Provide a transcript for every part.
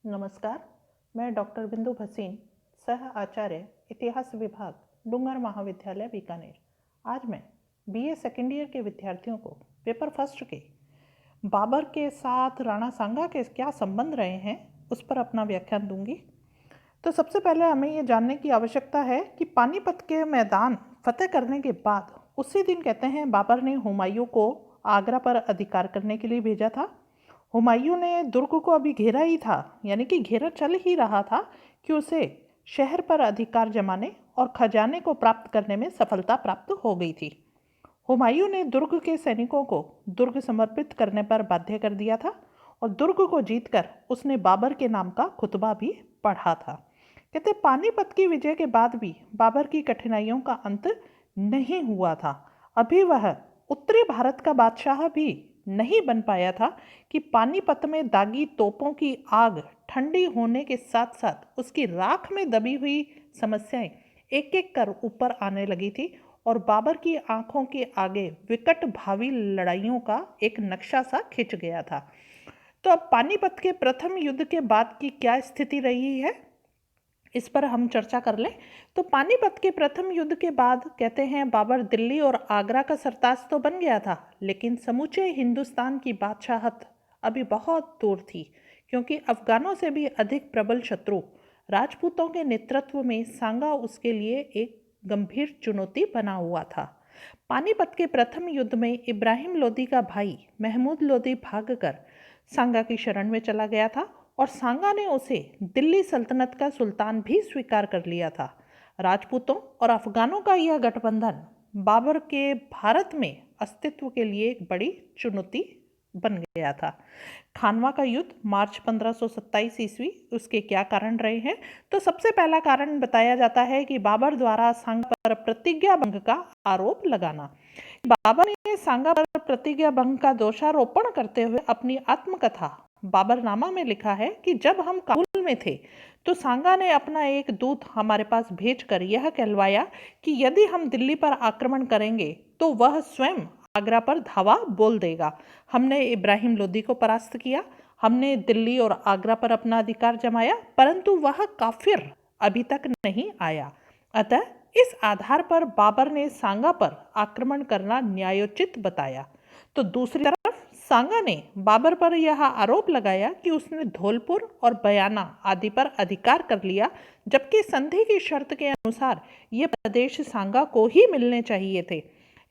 नमस्कार, मैं डॉक्टर बिंदु भसीन, सह आचार्य इतिहास विभाग, डूंगर महाविद्यालय बीकानेर। आज मैं बीए सेकेंड ईयर के विद्यार्थियों को पेपर फर्स्ट के बाबर के साथ राणा सांगा के क्या संबंध रहे हैं उस पर अपना व्याख्यान दूंगी। तो सबसे पहले हमें ये जानने की आवश्यकता है कि पानीपत के मैदान फतेह करने के बाद उसी दिन कहते हैं बाबर ने हुमायूं को आगरा पर अधिकार करने के लिए भेजा था। हुमायूं ने दुर्ग को अभी घेरा ही था, यानी कि घेरा चल ही रहा था कि उसे शहर पर अधिकार जमाने और खजाने को प्राप्त करने में सफलता प्राप्त हो गई थी। हुमायूं ने दुर्ग के सैनिकों को दुर्ग समर्पित करने पर बाध्य कर दिया था और दुर्ग को जीतकर उसने बाबर के नाम का खुतबा भी पढ़ा था। कहते पानीपत की विजय के बाद भी बाबर की कठिनाइयों का अंत नहीं हुआ था। अभी वह उत्तरी भारत का बादशाह भी नहीं बन पाया था कि पानीपत में दागी तोपों की आग ठंडी होने के साथ साथ उसकी राख में दबी हुई समस्याएं एक एक कर ऊपर आने लगी थी और बाबर की आंखों के आगे विकट भावी लड़ाइयों का एक नक्शा सा खिंच गया था। तो अब पानीपत के प्रथम युद्ध के बाद की क्या स्थिति रही है, इस पर हम चर्चा कर लें। तो पानीपत के प्रथम युद्ध के बाद कहते हैं बाबर दिल्ली और आगरा का सरताज तो बन गया था, लेकिन समूचे हिंदुस्तान की बादशाहत अभी बहुत दूर थी, क्योंकि अफगानों से भी अधिक प्रबल शत्रु राजपूतों के नेतृत्व में सांगा उसके लिए एक गंभीर चुनौती बना हुआ था। पानीपत के प्रथम युद्ध में इब्राहिम लोदी का भाई महमूद लोदी भागकर सांगा की शरण में चला गया था और सांगा ने उसे दिल्ली सल्तनत का सुल्तान भी स्वीकार कर लिया था। राजपूतों और अफगानों का यह गठबंधन बाबर के भारत में अस्तित्व के लिए एक बड़ी चुनौती बन गया था। खानवा का युद्ध मार्च 1527 ईस्वी, उसके क्या कारण रहे हैं? तो सबसे पहला कारण बताया जाता है कि बाबर द्वारा सांगा पर प्रतिज्ञा भंग का आरोप लगाना। बाबर ने सांगा पर प्रतिज्ञा भंग का दोषारोपण करते हुए अपनी आत्मकथा बाबरनामा में लिखा है कि जब हम काबुल में थे तो सांगा ने अपना एक दूत हमारे पास भेजकर यह कहलवाया कि यदि हम दिल्ली पर आक्रमण करेंगे तो वह स्वयं आगरा पर धावा बोल देगा। हमने इब्राहिम लोदी को परास्त किया, हमने दिल्ली और आगरा पर अपना अधिकार जमाया, परंतु वह काफिर अभी तक नहीं आया। अतः इस आधार पर बाबर ने सांगा पर आक्रमण करना न्यायोचित बताया। तो दूसरी तरफ सांगा ने बाबर पर यह आरोप लगाया कि उसने धौलपुर और बयाना आदि पर अधिकार कर लिया, जबकि संधि की शर्त के अनुसार ये प्रदेश सांगा को ही मिलने चाहिए थे।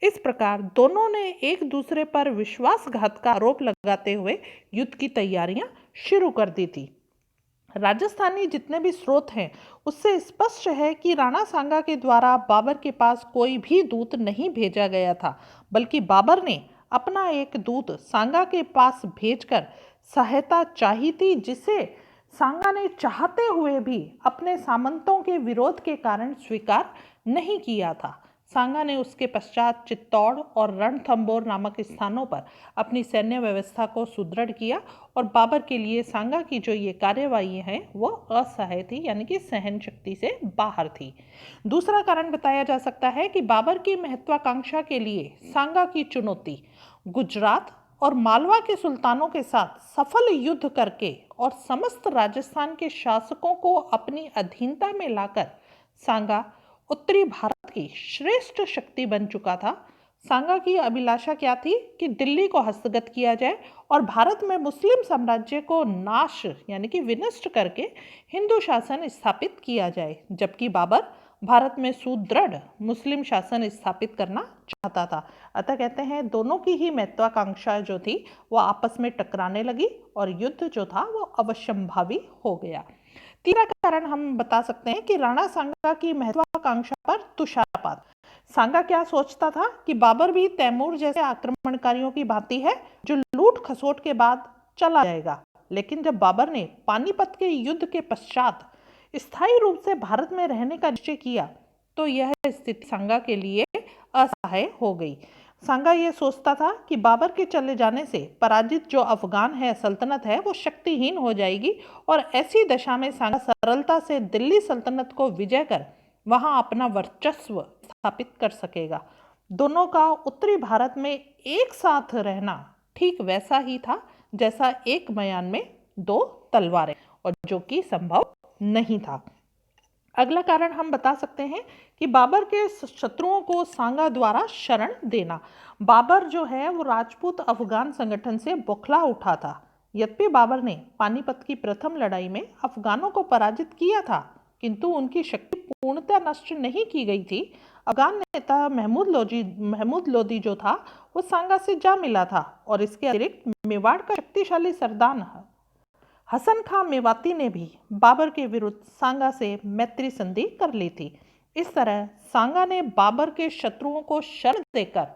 इस प्रकार दोनों ने एक दूसरे पर विश्वासघात का आरोप लगाते हुए युद्ध की तैयारियां शुरू कर दी थी। राजस्थानी जितने भी स्रोत हैं उससे स्पष्ट है कि राणा सांगा के द्वारा बाबर के पास कोई भी दूत नहीं भेजा गया था, बल्कि बाबर ने अपना एक दूत सांगा के पास भेजकर सहायता चाही थी, जिसे सांगा ने चाहते हुए भी अपने सामंतों के विरोध के कारण स्वीकार नहीं किया था। सांगा ने उसके पश्चात चित्तौड़ और रणथंबोर नामक स्थानों पर अपनी सैन्य व्यवस्था को सुदृढ़ किया और बाबर के लिए सांगा की जो ये कार्यवाही है वो असहाय थी, यानी कि सहन शक्ति से बाहर थी। दूसरा कारण बताया जा सकता है कि बाबर की महत्वाकांक्षा के लिए सांगा की चुनौती गुजरात और मालवा के सुल्तानों के साथ सफल युद्ध करके और समस्त राजस्थान के शासकों को अपनी अधीनता में लाकर सांगा उत्तरी भारत की श्रेष्ठ शक्ति बन चुका था। सांगा की अभिलाषा क्या थी कि दिल्ली को हस्तगत किया जाए और भारत में मुस्लिम साम्राज्य को नाश यानी कि विनष्ट करके हिंदू शासन स्थापित किया जाए, जबकि बाबर भारत में सुदृढ़ मुस्लिम शासन स्थापित करना चाहता था। अतः कहते हैं दोनों की ही महत्वाकांक्षा जो थी वो आपस में टकराने लगी और युद्ध जो था वो अवश्यंभावी हो गया। तीसरा कारण हम बता सकते हैं कि राणा सांगा की महत्वाकांक्षा पर तुषारपात। सांगा क्या सोचता था कि बाबर भी तैमूर जैसे आक्रमणकारियों की भांति है जो लूट खसोट के बाद चला जाएगा, लेकिन जब बाबर ने पानीपत के युद्ध के पश्चात स्थायी रूप से भारत में रहने का निश्चय किया तो यह स्थिति सांगा के लिए असहाय हो गई। सांगा ये सोचता था कि बाबर के चले जाने से पराजित जो अफगान है सल्तनत है वो शक्तिहीन हो जाएगी और ऐसी दशा में सांगा सरलता से दिल्ली सल्तनत को विजय कर वहां अपना वर्चस्व स्थापित कर सकेगा। दोनों का उत्तरी भारत में एक साथ रहना ठीक वैसा ही था जैसा एक मयान में दो तलवारें, और जो कि संभव नहीं था। अगला कारण हम बता सकते हैं कि बाबर के शत्रुओं को सांगा द्वारा शरण देना। बाबर जो है वो राजपूत अफगान संगठन से बौखला उठा था। यद्यपि बाबर ने पानीपत की प्रथम लड़ाई में अफगानों को पराजित किया था, किंतु उनकी शक्ति पूर्णतः नष्ट नहीं की गई थी। अफगान नेता महमूद लोदी जो था वो सांगा से जा मिला था और इसके अतिरिक्त मेवाड़ का शक्तिशाली सरदार हसन खां मेवाती ने भी बाबर के विरुद्ध सांगा से मैत्री संधि कर ली थी। इस तरह सांगा ने बाबर के शत्रुओं को शरण देकर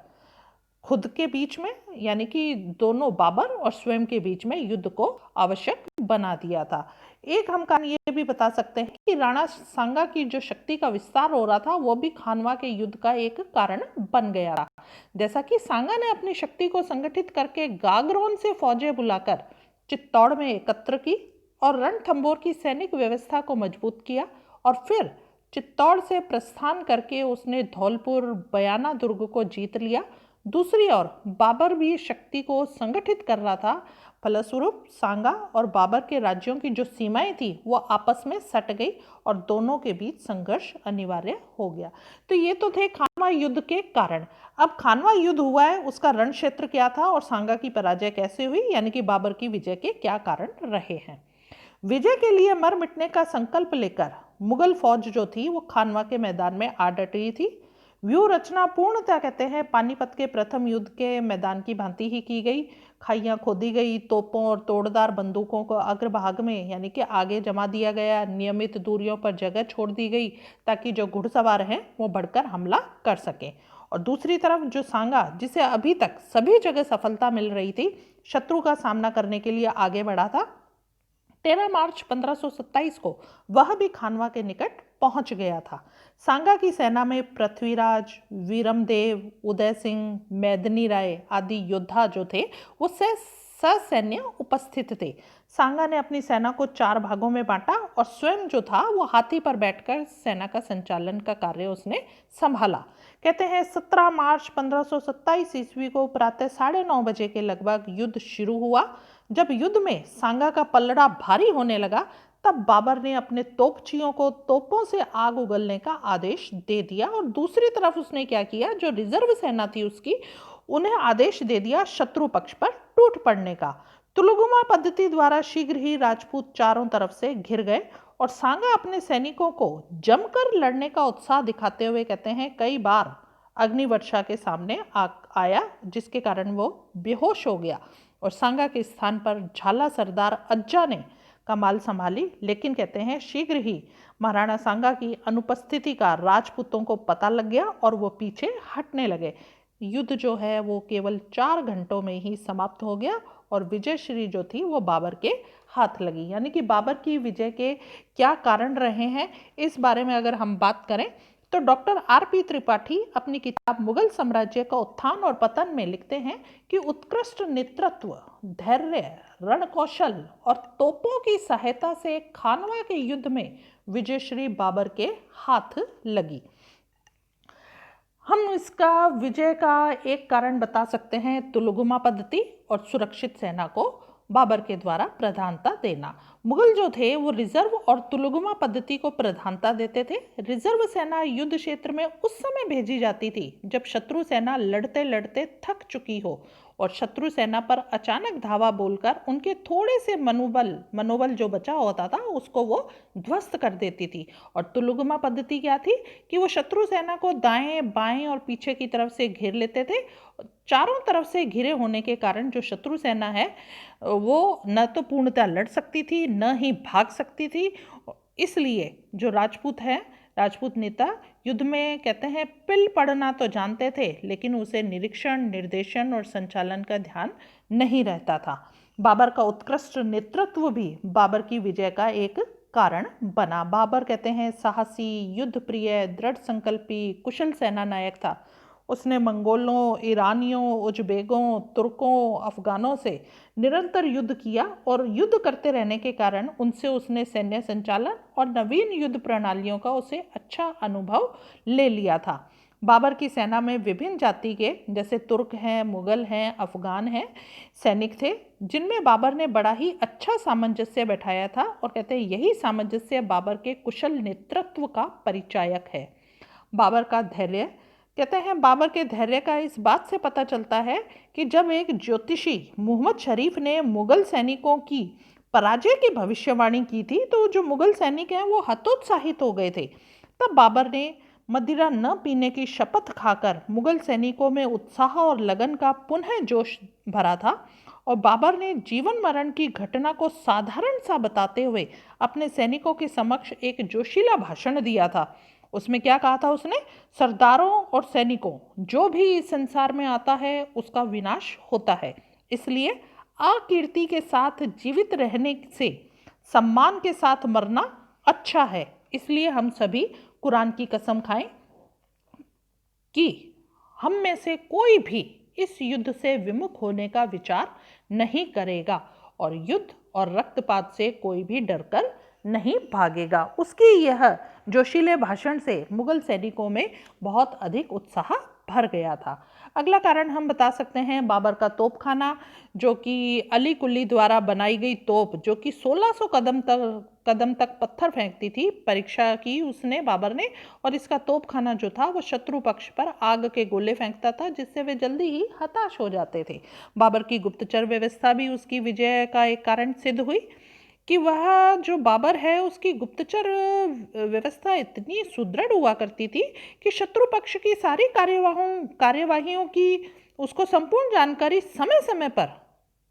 खुद के बीच में, यानी कि दोनों बाबर और स्वयं के बीच में युद्ध को आवश्यक बना दिया था। एक हम कारण ये भी बता सकते हैं कि राणा सांगा की जो शक्ति का विस्तार हो रहा था वो भी खानवा के युद्ध का एक कारण बन गया था। जैसा कि सांगा ने अपनी शक्ति को संगठित करके गागरोन से फौजें बुलाकर चित्तौड़ में एकत्र की और रणथंभौर की सैनिक व्यवस्था को मजबूत किया और फिर चित्तौड़ से प्रस्थान करके उसने धौलपुर बयाना दुर्ग को जीत लिया। दूसरी ओर बाबर भी शक्ति को संगठित कर रहा था। फलस्वरूप सांगा और बाबर के राज्यों की जो सीमाएं थी वो आपस में सट गई और दोनों के बीच संघर्ष अनिवार्य हो गया। तो ये तो थे खानवा युद्ध के कारण। अब खानवा युद्ध हुआ है, उसका रण क्षेत्र क्या था और सांगा की पराजय कैसे हुई, यानी कि बाबर की विजय के क्या कारण रहे हैं। विजय के लिए मर मिटने का संकल्प लेकर मुगल फौज जो थी वो खानवा के मैदान में आ डटी थी। व्यूह रचना पूर्णतः कहते हैं पानीपत के प्रथम युद्ध के मैदान की भांति ही की गई। खाइयां खोदी गई, तोपों और तोड़दार बंदूकों को अग्रभाग में यानी कि आगे जमा दिया गया, नियमित दूरियों पर जगह छोड़ दी गई ताकि जो घुड़सवार हैं वो बढ़कर हमला कर सकें। और दूसरी तरफ जो सांगा, जिसे अभी तक सभी जगह सफलता मिल रही थी, शत्रु का सामना करने के लिए आगे बढ़ा था। 13 मार्च 1527 को वह भी खानवा के निकट पहुंच गया था। सांगा की सेना में पृथ्वीराज, वीरमदेव, उदय सिंह, मैदनी राय आदि योद्धा जो थे वो ससैन्य उपस्थित थे। सांगा ने अपनी सेना को 4 भागों में बांटा और स्वयं जो था वो हाथी पर बैठकर सेना का संचालन का कार्य उसने संभाला। कहते हैं 17 मार्च 1527 ईस्वी को प्रातः 9:30 बजे के लगभग युद्ध शुरू हुआ। जब युद्ध में सांगा का पलड़ा भारी होने लगा तब बाबर ने अपने तोपचियों को तोपों से आग उगलने का आदेश दे दिया और दूसरी तरफ उसने क्या किया, जो रिजर्व सेना थी उसकी, उन्हें आदेश दे दिया शत्रु पक्ष पर टूट पड़ने का। तुलुगुमा पद्धति द्वारा शीघ्र ही राजपूत चारों तरफ से घिर गए और सांगा अपने सैनिकों को जमकर लड़ने का उत्साह दिखाते हुए कहते हैं कई बार अग्निवर्षा के सामने आया, जिसके कारण वो बेहोश हो गया और सांगा के स्थान पर झाला सरदार अज्जा ने कमाल संभाली। लेकिन कहते हैं शीघ्र ही महाराणा सांगा की अनुपस्थिति का राजपूतों को पता लग गया और वो पीछे हटने लगे। युद्ध जो है वो केवल 4 घंटों में ही समाप्त हो गया और विजय श्री जो थी वो बाबर के हाथ लगी। यानी कि बाबर की विजय के क्या कारण रहे हैं, इस बारे में अगर हम बात करें तो डॉक्टर आर.पी. त्रिपाठी अपनी किताब मुगल साम्राज्य का उत्थान और पतन में लिखते हैं कि उत्कृष्ट नेतृत्व, धैर्य, रणकौशल और तोपों की सहायता से खानवा के युद्ध में विजयश्री बाबर के हाथ लगी। हम इसका विजय का एक कारण बता सकते हैं तुलुगुमा पद्धति और सुरक्षित सेना को बाबर के द्वारा प्रधानता देना। मुगल जो थे वो रिजर्व और तुलुगुमा पद्धति को प्रधानता देते थे। रिजर्व सेना युद्ध क्षेत्र में उस समय भेजी जाती थी जब शत्रु सेना लड़ते लड़ते थक चुकी हो और शत्रु सेना पर अचानक धावा बोलकर उनके थोड़े से मनोबल जो बचा होता था उसको वो ध्वस्त कर देती थी। और तुलुगुमा पद्धति क्या थी कि वो शत्रु सेना को दाएं बाएं और पीछे की तरफ से घेर लेते थे। चारों तरफ से घिरे होने के कारण जो शत्रु सेना है वो न तो पूर्णतः लड़ सकती थी न ही भाग सकती थी। इसलिए जो राजपूत नेता युद्ध में कहते हैं पिल पड़ना तो जानते थे, लेकिन उसे निरीक्षण, निर्देशन और संचालन का ध्यान नहीं रहता था। बाबर का उत्कृष्ट नेतृत्व भी बाबर की विजय का एक कारण बना। बाबर कहते हैं साहसी, युद्ध प्रिय, दृढ़ संकल्पी, कुशल सेना नायक था। उसने मंगोलों, ईरानियों, उज्बेकों, तुर्कों, अफगानों से निरंतर युद्ध किया और युद्ध करते रहने के कारण उनसे उसने सैन्य संचालन और नवीन युद्ध प्रणालियों का उसे अच्छा अनुभव ले लिया था। बाबर की सेना में विभिन्न जाति के, जैसे तुर्क हैं, मुगल हैं, अफगान हैं, सैनिक थे, जिनमें बाबर ने बड़ा ही अच्छा सामंजस्य बैठाया था। और कहते हैं यही सामंजस्य बाबर के कुशल नेतृत्व का परिचायक है। बाबर का धैर्य, कहते हैं बाबर के धैर्य का इस बात से पता चलता है कि जब एक ज्योतिषी मोहम्मद शरीफ ने मुगल सैनिकों की पराजय की भविष्यवाणी की थी, तो जो मुगल सैनिक हैं वो हतोत्साहित हो गए थे। तब बाबर ने मदिरा न पीने की शपथ खाकर मुगल सैनिकों में उत्साह और लगन का पुनः जोश भरा था। और बाबर ने जीवन मरण की घटना को साधारण सा बताते हुए अपने सैनिकों के समक्ष एक जोशीला भाषण दिया था। उसमें क्या कहा था उसने? सरदारों और सैनिकों, जो भी इस संसार में आता है उसका विनाश होता है, इसलिए अकीर्ति के साथ जीवित रहने से सम्मान के साथ मरना अच्छा है। इसलिए हम सभी कुरान की कसम खाएं कि हम में से कोई भी इस युद्ध से विमुख होने का विचार नहीं करेगा और युद्ध और रक्तपात से कोई भी डरकर नहीं भागेगा। उसकी यह जोशीले भाषण से मुगल सैनिकों में बहुत अधिक उत्साह भर गया था। अगला कारण हम बता सकते हैं बाबर का तोपखाना, जो कि अली कुली द्वारा बनाई गई तोप, जो कि 1600 कदम तक पत्थर फेंकती थी, परीक्षा की उसने बाबर ने। और इसका तोपखाना जो था वो शत्रु पक्ष पर आग के गोले फेंकता था, जिससे वे जल्दी ही हताश हो जाते थे। बाबर की गुप्तचर व्यवस्था भी उसकी विजय का एक कारण सिद्ध हुई कि वह जो बाबर है उसकी गुप्तचर व्यवस्था इतनी सुदृढ़ हुआ करती थी कि शत्रु पक्ष की सारी कार्यवाहियों की उसको संपूर्ण जानकारी समय समय पर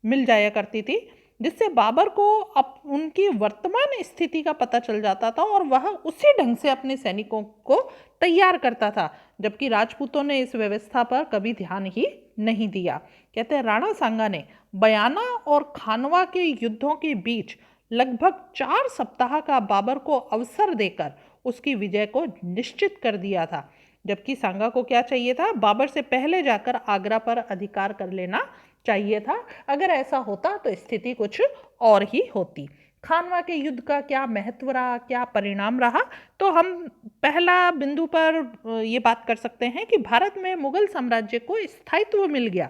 मिल जाया करती थी, जिससे बाबर को अब उनकी वर्तमान स्थिति का पता चल जाता था और वह उसी ढंग से अपने सैनिकों को तैयार करता था। जबकि राजपूतों ने इस व्यवस्था पर कभी ध्यान ही नहीं दिया। कहते हैं राणा सांगा ने बयाना और खानवा के युद्धों के बीच लगभग 4 सप्ताह का बाबर को अवसर देकर उसकी विजय को निश्चित कर दिया था। जबकि सांगा को क्या चाहिए था? बाबर से पहले जाकर आगरा पर अधिकार कर लेना चाहिए था। अगर ऐसा होता तो स्थिति कुछ और ही होती। खानवा के युद्ध का क्या महत्व रहा, क्या परिणाम रहा, तो हम पहला बिंदु पर ये बात कर सकते हैं कि भारत में मुगल साम्राज्य को स्थायित्व मिल गया।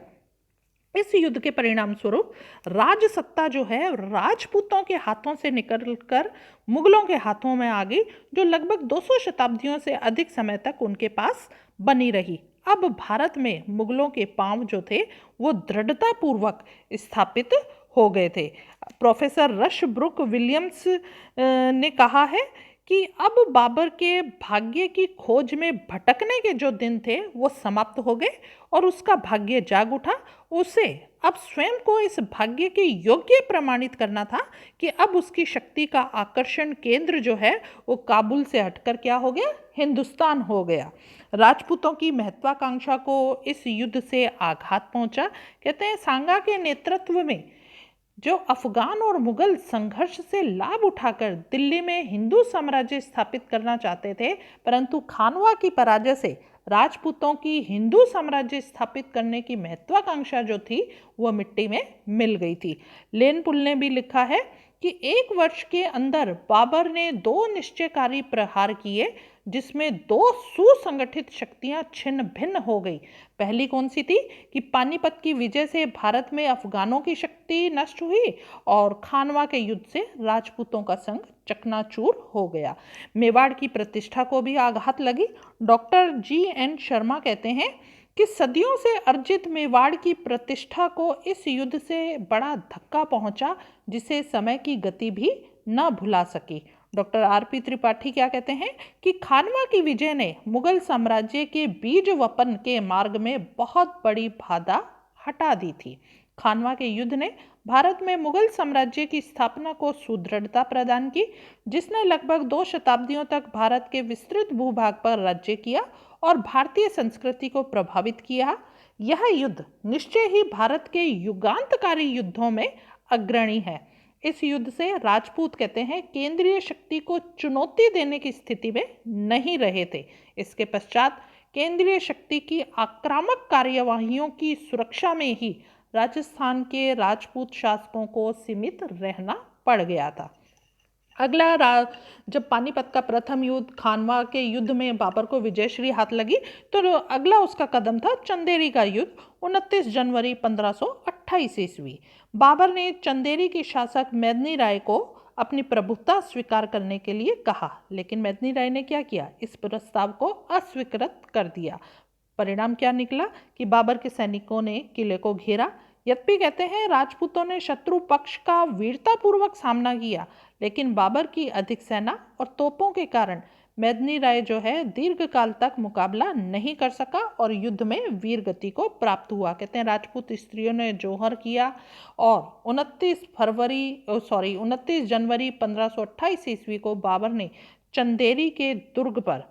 इस युद्ध के परिणाम स्वरूप राज सत्ता जो है राजपूतों के हाथों से निकलकर मुगलों के हाथों में आ गई, जो लगभग 200 शताब्दियों से अधिक समय तक उनके पास बनी रही। अब भारत में मुगलों के पांव जो थे वो दृढ़ता पूर्वक स्थापित हो गए थे। प्रोफेसर रशब्रुक विलियम्स ने कहा है कि अब बाबर के भाग्य की खोज में भटकने के जो दिन थे वो समाप्त हो गए और उसका भाग्य जाग उठा। उसे अब स्वयं को इस भाग्य के योग्य प्रमाणित करना था कि अब उसकी शक्ति का आकर्षण केंद्र जो है वो काबुल से हटकर क्या हो गया? हिंदुस्तान हो गया। राजपूतों की महत्वाकांक्षा को इस युद्ध से आघात पहुंचा। कहते हैं सांगा के नेतृत्व में जो अफगान और मुगल संघर्ष से लाभ उठाकर दिल्ली में हिंदू साम्राज्य स्थापित करना चाहते थे, परंतु खानवा की पराजय से राजपूतों की हिंदू साम्राज्य स्थापित करने की महत्वाकांक्षा जो थी वह मिट्टी में मिल गई थी। लेनपुल ने भी लिखा है कि 1 वर्ष के अंदर बाबर ने 2 निश्चयकारी प्रहार किए, जिसमें 2 सुसंगठित शक्तियां छिन्न भिन्न हो गई। पहली कौन सी थी कि पानीपत की विजय से भारत में अफगानों की शक्ति नष्ट हुई और खानवा के युद्ध से राजपूतों का संघ चकनाचूर हो गया। मेवाड़ की प्रतिष्ठा को भी आघात लगी। डॉक्टर GN शर्मा कहते हैं कि सदियों से अर्जित मेवाड़ की प्रतिष्ठा को इस युद्ध से बड़ा धक्का पहुंचा, जिसे समय की गति भी न भुला सकी। डॉक्टर RP त्रिपाठी क्या कहते हैं कि खानवा की विजय ने मुगल साम्राज्य के बीज वपन के मार्ग में बहुत बड़ी बाधा हटा दी थी। खानवा के युद्ध ने भारत में मुगल साम्राज्य की स्थापना को सुदृढ़ता प्रदान की, जिसने लगभग 2 शताब्दियों तक भारत के विस्तृत भूभाग पर राज्य किया और भारतीय संस्कृति को प्रभावित किया। यह युद्ध निश्चय ही भारत के युगांतकारी युद्धों में अग्रणी है। इस युद्ध से राजपूत कहते हैं केंद्रीय शक्ति को चुनौती देने की स्थिति में नहीं रहे थे। इसके पश्चात केंद्रीय शक्ति की आक्रामक कार्यवाहियों की सुरक्षा में ही राजस्थान के राजपूत शासकों को सीमित रहना पड़ गया था। जब पानीपत का प्रथम युद्ध, खानवा के युद्ध में बाबर को विजयश्री हाथ लगी, तो अगला उसका कदम था चंदेरी का युद्ध 29 जनवरी 1528 ईस्वी। बाबर ने चंदेरी के शासक मेदिनी राय को अपनी प्रभुता स्वीकार करने के लिए कहा, लेकिन मेदिनी राय ने क्या किया, इस प्रस्ताव को अस्वीकृत कर दिया। परिणाम क्या निकला कि बाबर के सैनिकों ने किले को घेरा। यद्यपि कहते हैं राजपूतों ने शत्रु पक्ष का वीरतापूर्वक सामना किया, लेकिन बाबर की अधिक सेना और तोपों के कारण मेदिनी राय जो है दीर्घकाल तक मुकाबला नहीं कर सका और युद्ध में वीर गति को प्राप्त हुआ। कहते हैं राजपूत स्त्रियों ने जौहर किया और 29 जनवरी 1528 ईस्वी को बाबर ने चंदेरी के दुर्ग पर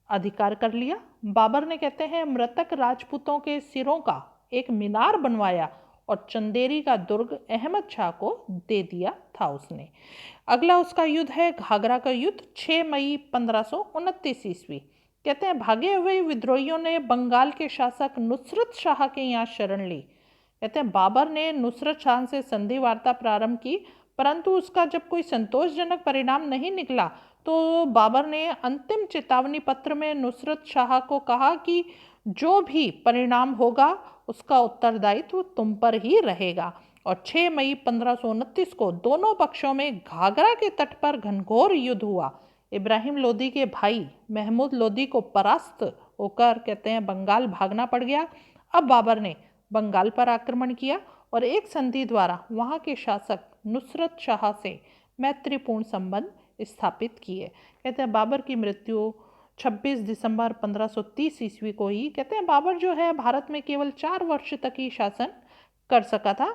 अधिकार कर लिया। बाबर ने कहते हैं मृतक राजपूतों के सिरों का एक मीनार बनवाया और चंदेरी का दुर्ग अहमद शाह को दे दिया था उसने। अगला उसका युद्ध है घाघरा का युद्ध 6 मई 1529 ईस्वी। कहते हैं भागे हुए विद्रोहियों ने बंगाल के शासक नुसरत शाह के यहाँ शरण ली। कहते हैं बाबर ने नुसरत शाह से संधि वार्ता प्रारंभ की, परंतु उसका जब कोई संतोषजनक परिणाम नहीं निकला तो बाबर ने अंतिम चेतावनी पत्र में नुसरत शाह को कहा कि जो भी परिणाम होगा उसका उत्तरदायित्व तुम पर ही रहेगा। और 6 मई 1529 को दोनों पक्षों में घाघरा के तट पर घनघोर युद्ध हुआ। इब्राहिम लोदी के भाई महमूद लोदी को परास्त होकर कहते हैं बंगाल भागना पड़ गया। अब बाबर ने बंगाल पर आक्रमण किया और एक संधि द्वारा वहां के शासक नुसरत शाह से मैत्रीपूर्ण संबंध स्थापित किए। कहते हैं बाबर की मृत्यु 26 दिसंबर 1530 ईस्वी को ही। कहते हैं बाबर जो है भारत में केवल 4 वर्ष तक ही शासन कर सका था।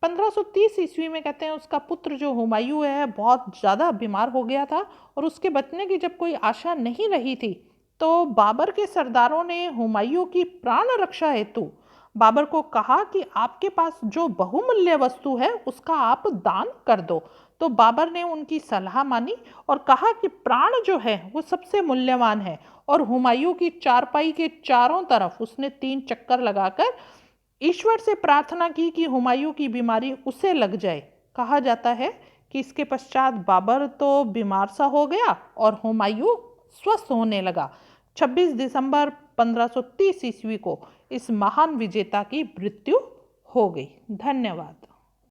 1530 ईस्वी में कहते हैं उसका पुत्र जो हुमायूं है बहुत ज़्यादा बीमार हो गया था और उसके बचने की जब कोई आशा नहीं रही थी तो बाबर के सरदारों ने हुमायूं की प्राण रक्षा हेतु बाबर को कहा कि आपके पास जो बहुमूल्य वस्तु है उसका आप दान कर दो। तो बाबर ने उनकी सलाह मानी और कहा कि प्राण जो है वो सबसे मूल्यवान है और हुमायूं की चारपाई के चारों तरफ उसने 3 चक्कर लगाकर ईश्वर से प्रार्थना की कि हुमायूं की बीमारी उसे लग जाए। कहा जाता है कि इसके पश्चात बाबर तो बीमार सा हो गया और हुमायूं स्वस्थ होने लगा। 26 दिसंबर 1530 ईस्वी को इस महान विजेता की मृत्यु हो गई। धन्यवाद।